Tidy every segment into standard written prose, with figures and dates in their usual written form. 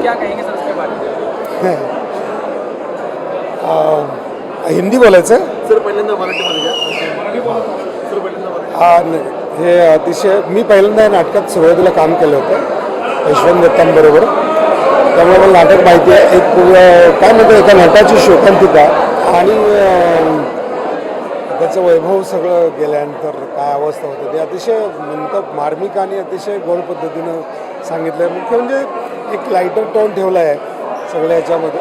क्या कहेंगे सर उसके बारे में? हिंदी बोलायचं सर पहिल्यांदा मराठीमध्ये घ्या. सर पहिल्यांदा मराठी. नाही, हे अतिशय मी पहिल्यांदा या नाटकात सुरुवातीला काम केलं होतं यशवंत दत्तांबरोबर, त्यामुळे मला नाटक माहिती आहे. एक काय म्हणतो एका नटाची शोकांतिका आणि त्याचं वैभव सगळं गेल्यानंतर काय अवस्था होते ते अतिशय म्हणतात मार्मिक आणि अतिशय गोड पद्धतीनं सांगितलं आहे. मुख्य म्हणजे एक लाईटर टोन ठेवला आहे सगळ्या ह्याच्यामध्ये,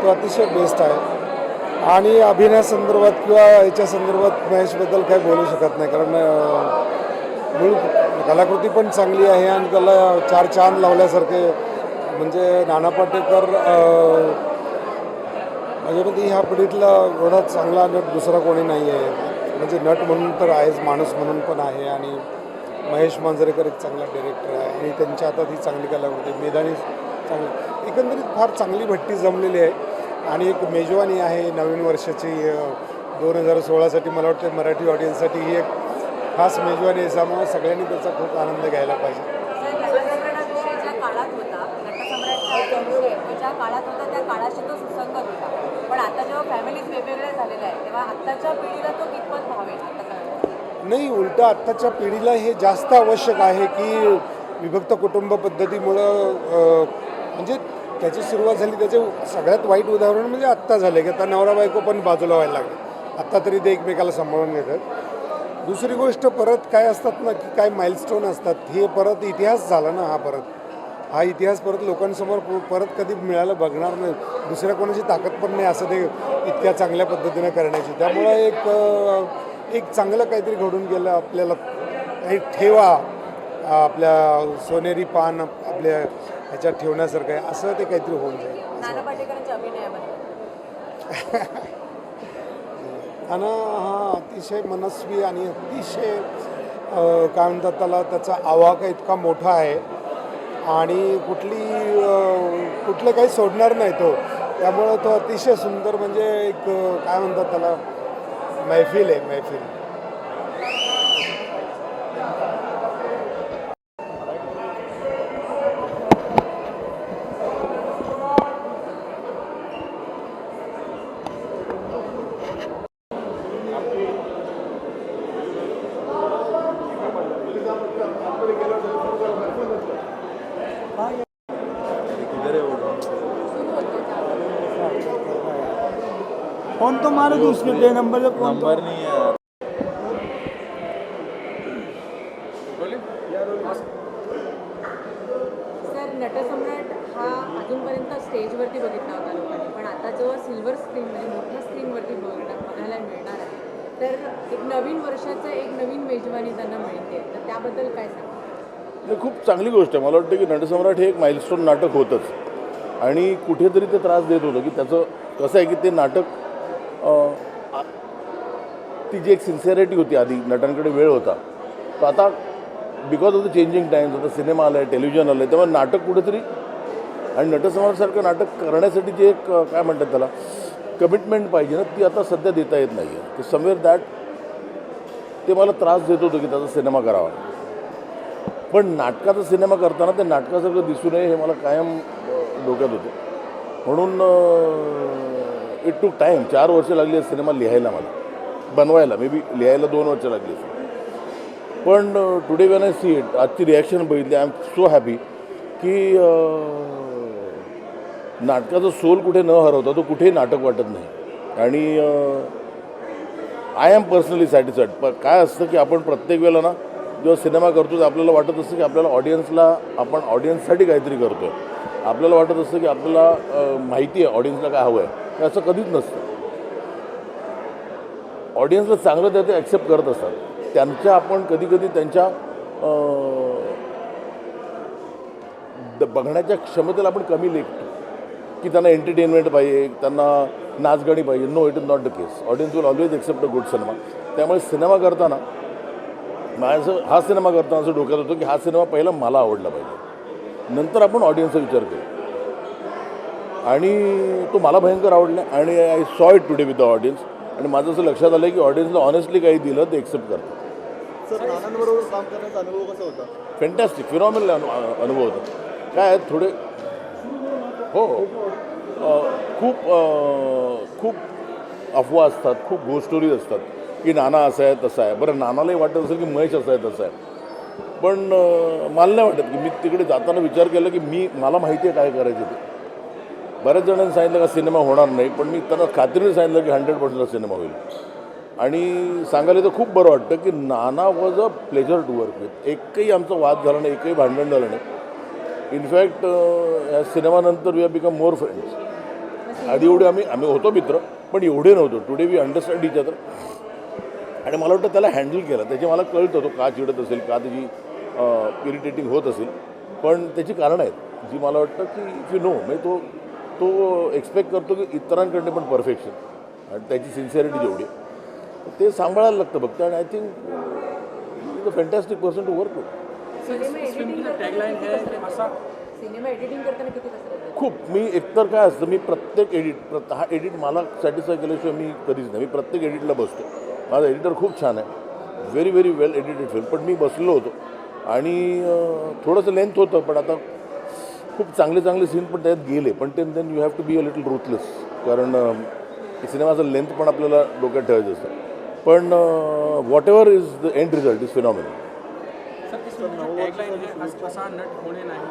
तो अतिशय बेस्ट आहे. आणि अभिनयासंदर्भात किंवा याच्या संदर्भात महेशबद्दल काही बोलू शकत नाही, कारण मूळ कलाकृती पण चांगली आहे आणि त्याला चार चांद लावल्यासारखे. म्हणजे नाना पाटेकर माझ्यामध्ये ह्या पिढीतला एवढा चांगला नट दुसरा कोणी नाही आहे. म्हणजे नट म्हणून तर आहेच, माणूस म्हणून पण आहे. आणि महेश मांजरेकर एक चांगला डिरेक्टर आहे आणि त्यांच्या हातात ही चांगली कलाकृती. मेधानी चांगली, एकंदरीत फार चांगली भट्टी जमलेली आहे. आणि एक मेजवानी आहे नवीन वर्षाची 2016साठी. मला वाटतं मराठी ऑडियन्ससाठी ही एक खास मेजवानी आहे, त्यामुळे सगळ्यांनी त्याचा खूप आनंद घ्यायला पाहिजे. ज्या काळात होता त्या काळाशी तो सुसंगत होता, पण आता जेव्हा फॅमिलीज वेगवेगळ्या झालेल्या आहेत तेव्हा आत्ताच्या पिढीला तो कितपत भावेल आता? नाही, उलटं आत्ताच्या पिढीला हे जास्त आवश्यक आहे की विभक्त कुटुंब पद्धतीमुळं म्हणजे त्याची सुरुवात झाली. त्याचे सगळ्यात वाईट उदाहरण म्हणजे आत्ता झाले की आता नवरा बायको पण बाजूला व्हायला लागले. आत्ता तरी ते एकमेकाला सांभाळून घेतात. दुसरी गोष्ट, परत काय असतात ना की काय माइलस्टोन असतात, हे परत इतिहास झाला ना. हा इतिहास परत लोकांसमोर परत कधी मिळायला बघणार नाही. दुसऱ्या कोणाची ताकद पण नाही असं ते इतक्या चांगल्या पद्धतीनं करण्याची. त्यामुळं एक चांगलं काहीतरी घडून गेलं आपल्याला. एक ठेवा आपल्या सोनेरी पान आपल्या ह्याच्यात ठेवण्यासारखं आहे, असं ते काहीतरी होऊन जाईल. नाना पाटेकरांच्या अभिनयाबद्दल नाना हा अतिशय मनस्वी आणि अतिशय काय म्हणतात त्याला, त्याचा आवाका इतका मोठा आहे आणि कुठलं काही सोडणार नाही तो. त्यामुळं तो अतिशय सुंदर, म्हणजे एक काय म्हणतात त्याला, मैफिल आहे, मैफिल. फोन तो मारो तो उसके पे नंबर पे फोन नंबर नहीं है. सर, नटसम्राट हा अजूनपर्यंत स्टेजवरती बघितला होता लोकांनी, पण आता जेव्हा सिल्वर स्क्रीन म्हणजे मोठ्या स्क्रीनवरती बघायला मिळणार आहे तर एक नवीन वर्षाचं एक नवीन मेजवानी त्यांना मिळते, तर त्याबद्दल काय सांगा? खूप चांगली गोष्ट आहे. मला वाटतं की नटसम्राट हे एक माइलस्टोन नाटक होतंच आणि कुठेतरी ते त्रास देत होतं की त्याचं कसं आहे की ते नाटक ती जी एक सिन्सिअरिटी होती आधी, नटांकडे वेळ होता, तर आता because of the changing Times आता सिनेमा आला आहे, टेलिव्हिजन आलं आहे, तेव्हा नाटक कुठेतरी आणि नटसम्राटसारखं नाटक करण्यासाठी जे एक काय म्हणतात त्याला कमिटमेंट पाहिजे ना, ती आता सध्या देता येत नाही आहे. तर समवेअर दॅट ते मला त्रास देत होतं की त्याचा सिनेमा करावा, पण नाटकाचा सिनेमा करताना ते नाटकासारखं दिसू नये हे मला कायम डोक्यात होतं. म्हणून इट टूक टाईम. 4 वर्ष लागली सिनेमा लिहायला, मला बनवायला मे बी लिहायला 2 वर्ष लागली. पण today when I see it, आजची रिॲक्शन बघितली, आय एम सो हॅपी की नाटकाचा सोल कुठे न हरवता तो कुठेही नाटक वाटत नाही. आणि आय एम पर्सनली सॅटिस्फाईड. पण काय असतं की आपण प्रत्येक वेळेला ना जेव्हा सिनेमा करतो तर आपल्याला वाटत असतं की आपल्याला आपण ऑडियन्ससाठी काहीतरी करतो आहे. आपल्याला वाटत असतं की आपल्याला माहिती आहे ऑडियन्सला काय हवं आहे. असं कधीच नसतं. ऑडियन्सला चांगलं ते ॲक्सेप्ट करत असतात. त्यांच्या आपण कधी त्यांच्या बघण्याच्या क्षमतेला आपण कमी लेखतो की त्यांना एंटरटेनमेंट पाहिजे, त्यांना नाचगाणी पाहिजे. No, it is not the case. Audience will always accept a good cinema. त्यामुळे सिनेमा करताना हा सिनेमा करताना असं डोक्यात होतं की हा सिनेमा पहिला मला आवडला पाहिजे, नंतर आपण ऑडियन्सचा विचार करू. आणि तो मला भयंकर आवडला आणि I saw it today with the audience. आणि माझं असं लक्षात आलं की ऑडियन्सला ऑनेस्टली काही दिलं ते एक्सेप्ट करतात. सर, नानांबरोबर काम करण्याचा अनुभव कसा होता? फॅन्टॅस्टिक, फिनॉमिनल अनुभव होता. काय थोडे हो खूप खूप अफवा असतात, खूप गोष्ट स्टोरीज असतात की नाना असं आहे तसं आहे. बरं, नानालाही वाटत असेल की महेश असं आहे तसं आहे, पण मला नाही वाटत की मी तिकडे जाताना विचार केला की मला माहिती आहे काय करायचं ते. बऱ्याच जणांनी सांगितलं का सिनेमा होणार नाही, पण मी त्यांना खात्रीने सांगितलं की 100% सिनेमा होईल. आणि सांगायला तर खूप बरं वाटतं की Nana was a pleasure to work with. एकही आमचा वाद झाला नाही, एकही भांडण झालं नाही. इनफॅक्ट या सिनेमानंतर we have become more friends. आधी एवढे आम्ही होतो मित्र, पण एवढे नव्हतो. Today we understand each other. आणि मला वाटतं त्याला हँडल केलं, त्याचे मला कळतं तो का चिडत असेल, का त्याची इरिटेटिंग होत असेल, पण त्याची कारणं आहेत जी मला वाटतं की इफ यू नो म्हणजे तो एक्सपेक्ट करतो की इतरांकडे पण परफेक्शन आणि त्याची सिन्सिअरिटी जेवढी ते सांभाळायला लागतं फक्त. आणि I think is a fantastic person to work with. Cinema editing करताना किती कसं खूप मी एकतर काय असतं, मी प्रत्येक हा एडिट मला सॅटिस्फाय केल्याशिवाय मी कधीच नाही. मी प्रत्येक एडिटला बसतो. माझा एडिटर खूप छान आहे, व्हेरी व्हेरी वेल एडिटेड फिल्म. पण मी बसलो होतो आणि थोडंसं लेंथ होतं, पण आता खूप चांगले सीन पण त्यात गेले. पण then you have to be a little ruthless, कारण सिनेमाचा लेंथ पण आपल्याला डोक्यात ठेवायचं असतं. पण whatever is the end result is phenomenal. Sir इस फिल्म की टैगलाइन है असा नट होणे नाही.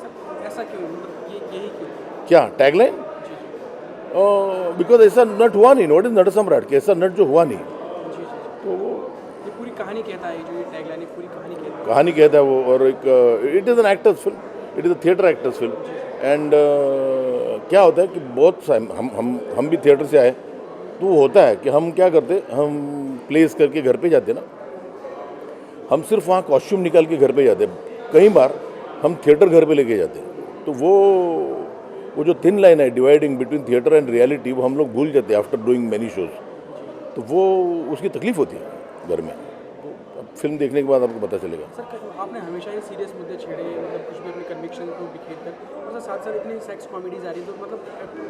सर ऐसा क्यों, यही क्यों? क्या टैगलाइन? बिकॉज ऐसा नट हुआ नहीं. व्हाट इज नट सम्राट, कि ऐसा नट जो हुआ नहीं, जी जी. तो वो ये पूरी कहानी कहता है, जो ये टैगलाइन है पूरी कहानी कहता है. कहानी कहता है वो. और एक it is an actors film, it is a theatre actors film. End क्या होता है कि बहुत हम भी थिएटर से आए, तो वो होता है कि हम क्या करते, हम प्लेस करके घर पे जाते ना, हम सिर्फ वहाँ कॉस्ट्यूम निकाल के घर पे जाते. कई बार हम थिएटर घर पे लेके जाते. तो वो जो थिन लाइन है dividing between theatre end reality, वो हम लोग भूल जाते हैं आफ्टर डूइंग मैनी शोज. तो वो उसकी तकलीफ होती है घर में. तो अब फिल्म देखने के बाद आपको पता चलेगा. सर आपने हमेशा ही सीरियस मुद्दे छेड़े, मतलब कुछ भी अपने कन्विक्शन को बिखेर कर, और साथ साथ इतनी सेक्स कॉमेडीज आ रही, तो मतलब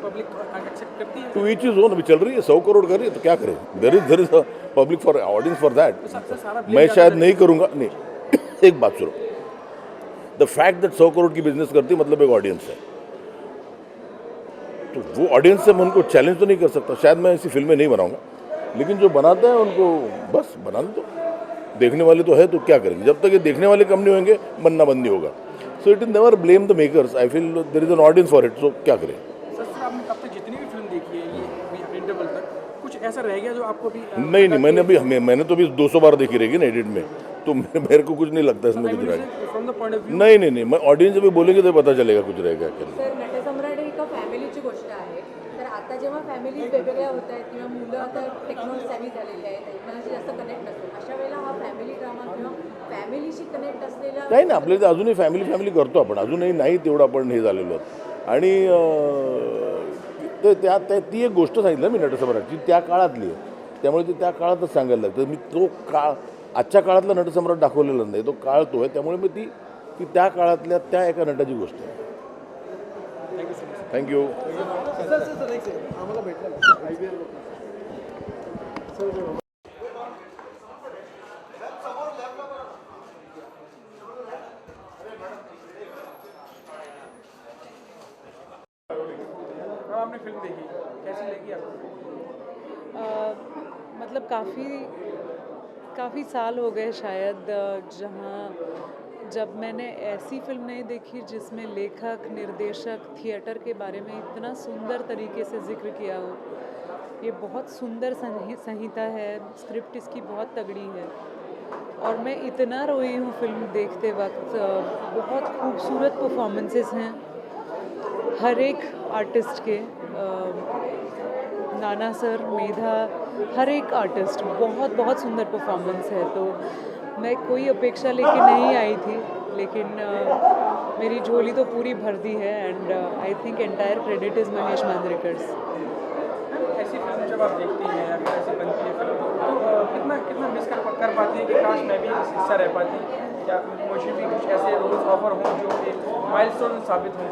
पब्लिक एक्सेप्ट करती है. To each is own. अभी चल रही है 100 करोड़ कर रही है, तो क्या करें. There is public for audience for that. मैं शायद नहीं करूँगा. नहीं, एक बात सुनो, द फैक्ट दैट 100 करोड़ की बिजनेस करती है मतलब एक ऑडियंस है. तो वो ऑडियंस से मैं उनको चैलेंज तो नहीं कर सकता. शायद मैं ऐसी फिल्में नहीं बनाऊंगा, लेकिन जो बनाते हैं उनको बस बनाने दो. देखने वाले तो है, तो क्या करेंगे. जब तक ये देखने वाले कम नहीं होंगे, बनना बंद नहीं होगा. So it is never blame the makers. I feel there is an audience for it. So क्या करें. सर आपने अब तक जितनी भी फिल्म देखी है ये इंटरवल तक, कुछ ऐसा रह गया जो आपको भी नहीं, मैंने तो अभी 200 बार देखी रहेगी ना एडिट में, तो मेरे को कुछ नहीं लगता इसमें कुछ रहेगा. From the point of view. नहीं, मैं ऑडियंस जब बोलेंगे तो पता चलेगा कुछ रहेगा क्या. सर नटसम्राट ही एका फॅमिलीची गोष्ट आहे. तर आता जेव्हा फॅमिलीज वेगवेगळ्या होत आहेत किंवा मुलं आता टेक्नॉलॉजी सॅव्ही झालेली आहेत, एकमेकांशी जास्त कनेक्ट नसतो, अशा वेळेला हा फॅमिली ड्रामा किंवा फॅमिलीशी कनेक्ट असलेला काही ना, आपल्या इथे अजूनही फॅमिली करतो आपण. अजूनही नाही तेवढं आपण हे झालेलो आहोत. आणि ती एक गोष्ट सांगितलं मी नटसम्राटची, त्या काळातली आहे. त्यामुळे ते त्या काळातच सांगायला लागतं. मी तो काळ आजच्या काळातला नटसम्राट दाखवलेला नाही, तो काळ तो आहे. त्यामुळे मी ती त्या काळातल्या त्या एका नटाची गोष्ट आहे. थँक्यू. आम्हाला भेटलं आपने फिल्म देखी, कैसी लगी आपको? मतलब काफ़ी साल हो गए शायद जब मैंने ऐसी फिल्म नहीं देखी जिसमें लेखक निर्देशक थिएटर के बारे में इतना सुंदर तरीके से जिक्र किया हो. ये बहुत सुंदर संहिता है, स्क्रिप्ट इसकी बहुत तगड़ी है और मैं इतना रोई हूँ फिल्म देखते वक्त. बहुत खूबसूरत परफॉर्मेंसेस हैं हर एक आर्टिस्ट के. नाना सर, मेधा, हर एक आर्टिस्ट बहुत सुंदर परफॉर्मेंस है. तो मैं कोई अपेक्षा लेके नहीं आई थी, लेकिन मेरी झोली तो पूरी भर दी है. And I think entire credit is Mahesh Manjrekar's. ऐसी फिल्म जब आप देखती हैं या फिर ऐसी बनती है फिल्म, तो कितना मिस कर पाती है कि काश मैं भी हिस्सा रह पाती, या मुझे भी कुछ ऐसे रोल्स ऑफर हों जो एक माइलस्टोन साबित हों.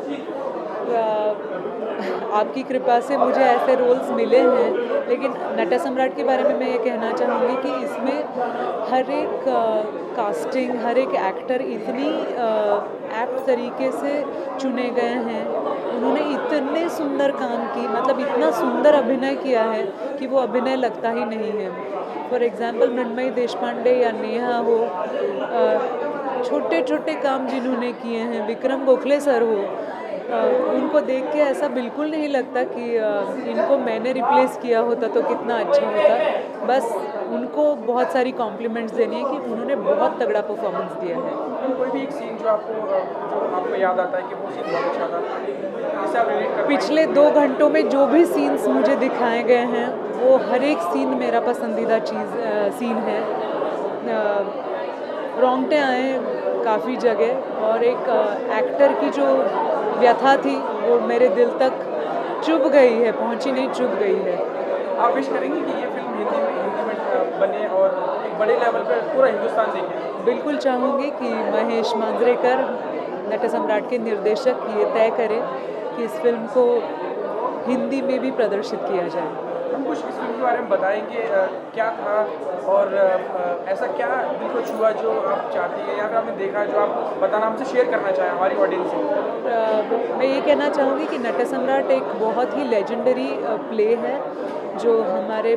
आपकी कृपा से मुझे ऐसे रोल्स मिले हैं, लेकिन नटसम्राट के बारे में मैं ये कहना चाहूँगी कि इसमें हर एक कास्टिंग, हर एक एक्टर इतनी एप्ट तरीके से चुने गए हैं. उन्होंने इतने सुंदर काम की, मतलब इतना सुंदर अभिनय किया है कि वो अभिनय लगता ही नहीं है। फॉर एग्जांपल मृण्मयी देशपांडे या नेहा हो, छोटे छोटे काम जिन्होंने किए हैं, विक्रम गोखले सर हो, उनको देख के ऐसा बिल्कुल नहीं लगता कि इनको मैंने रिप्लेस किया होता तो कितना अच्छा होता। बस उनको बहुत सारी कॉम्प्लीमेंट्स देनी है कि उन्होंने बहुत तगड़ा परफॉर्मेंस दिया है। कोई भी एक सीन जो आपको याद आता है कि वो सीन बहुत अच्छा था, इससे आप रिलेट कर पिछले 2 घंटों में जो भी सीन्स मुझे दिखाए गए हैं वो हर एक सीन मेरा पसंदीदा सीन है। रोंगटे आए काफ़ी जगह, और एक एक्टर की जो व्यथा थी वो मेरे दिल तक चुभ गई है, पहुंची नहीं, चुभ गई है। आप विश करेंगे कि ये फिल्म हिंदी में बने और एक बड़े लेवल पर पूरा हिंदुस्तान देखे? बिल्कुल चाहूँगी कि महेश मांजरेकर, नट सम्राट के निर्देशक, ये तय करें कि इस फिल्म को हिंदी में भी प्रदर्शित किया जाए। हम कुछ इस फिल्म के बारे में बताएंगे, क्या था और ऐसा क्या दिल को छुआ जो आप चाहती हैं या फिर आपने देखा जो आप बताना हमसे शेयर करना चाहें हमारी ऑडियंस से? मैं ये कहना चाहूँगी कि नट सम्राट एक बहुत ही लेजेंडरी प्ले है जो हमारे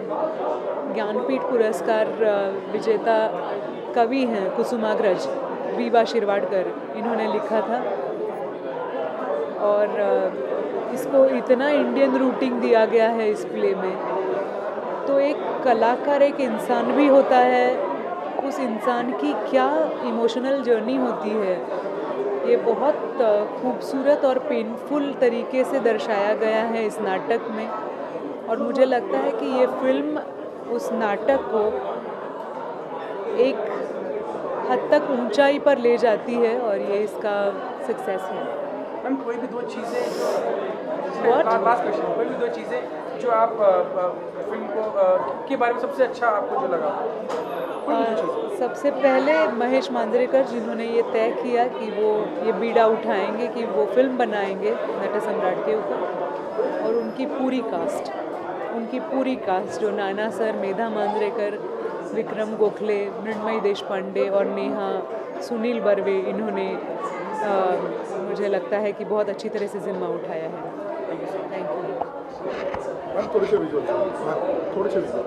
ज्ञानपीठ पुरस्कार विजेता कवि हैं कुसुमाग्रज वीवा शिरवाडकर, इन्होंने लिखा था। और इसको इतना इंडियन रूटिंग दिया गया है इस प्ले में। तो एक कलाकार एक इंसान भी होता है, उस इंसान की क्या इमोशनल जर्नी होती है, ये बहुत खूबसूरत और पेनफुल तरीके से दर्शाया गया है इस नाटक में। और मुझे लगता है कि ये फिल्म उस नाटक को एक हद तक ऊंचाई पर ले जाती है और ये इसका सक्सेस है। मैम कोई भी दो चीज़ें What? लास्ट क्वेश्चन, कोई भी दो चीज़ें जो आप फिल्म को के बारे में सबसे अच्छा आपको जो लगा, कोई भी दो चीज़ें? सबसे पहले महेश मांजरेकर जिन्होंने ये तय किया कि वो ये बीड़ा उठाएंगे कि वो फिल्म बनाएंगे नट सम्राट के ऊपर, और उनकी पूरी कास्ट जो नाना सर, मेधा मांजरेकर, विक्रम गोखले, मृण्मयी देशपांडे और नेहा, सुनील बर्वे, इन्होंने मुझे लगता है कि बहुत अच्छी तरह से जिम्मा उठाया है। Thank you. मैम थोडेसे विजुअल, थोडेसे विजुअल।